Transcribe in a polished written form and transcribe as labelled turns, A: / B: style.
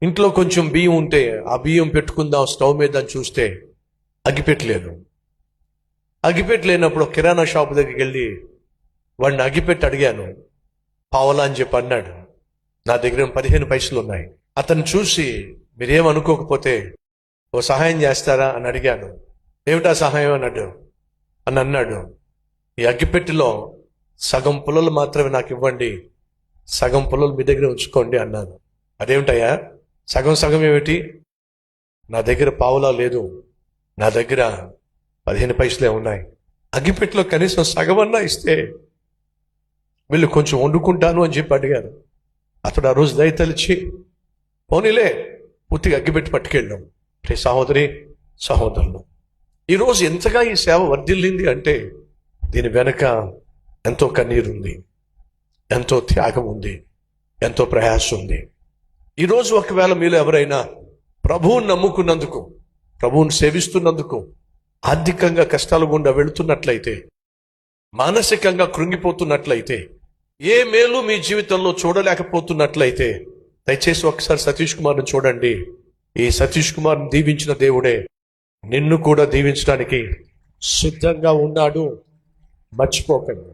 A: ఇంట్లో కొంచెం బియ్యం ఉంటే ఆ బియ్యం పెట్టుకుందాం స్టవ్ మీద అని చూస్తే అగ్గిపెట్టలేదు. అగ్గిపెట్టలేనప్పుడు కిరాణా షాప్ దగ్గరికి వెళ్ళి వాడిని అగ్గిపెట్టి అడిగాను. పావలా అని చెప్పి అన్నాడు. నా దగ్గర 15 పైసలు ఉన్నాయి. అతను చూసి మీరేమనుకోకపోతే ఓ సహాయం చేస్తారా అని అడిగాను. ఏమిటా సహాయం అని అన్నాడు. ఈ అగ్గిపెట్టిలో సగం పుల్లలు మాత్రమే నాకు ఇవ్వండి, సగం పుల్లలు మీ దగ్గర ఉంచుకోండి అన్నాను. అదేమిటయ్యా సగం సగం ఏమిటి? నా దగ్గర పావులా లేదు, నా దగ్గర 15 పైసలే ఉన్నాయి. అగ్గిపెట్టిలో కనీసం సగమన్నా ఇస్తే వీళ్ళు కొంచెం వండుకుంటాను అని చెప్పి అడిగారు. అతడు ఆ రోజు దయతలిచి పోనీలే పూర్తిగా అగ్గిపెట్టి పట్టుకెళ్ళాం. సహోదరి సహోదరులు, ఈరోజు ఎంతగా ఈ సేవ వర్ధిల్లింది అంటే దీని వెనక ఎంతో కన్నీరుంది, ఎంతో త్యాగం ఉంది, ఎంతో ప్రయాసం ఉంది. ఈరోజు ఒకవేళ మీలో ఎవరైనా ప్రభువుని నమ్ముకున్నందుకు, ప్రభువుని సేవిస్తున్నందుకు ఆర్థికంగా కష్టాల గుండా వెళుతున్నట్లయితే, మానసికంగా కృంగిపోతున్నట్లయితే, ఏ మేలు మీ జీవితంలో చూడలేకపోతున్నట్లయితే దయచేసి ఒకసారి సతీష్ కుమార్ని చూడండి. ఈ సతీష్ కుమార్ని దీవించిన దేవుడే నిన్ను కూడా దీవించడానికి సిద్ధంగా ఉన్నాడు. మర్చిపోకండి.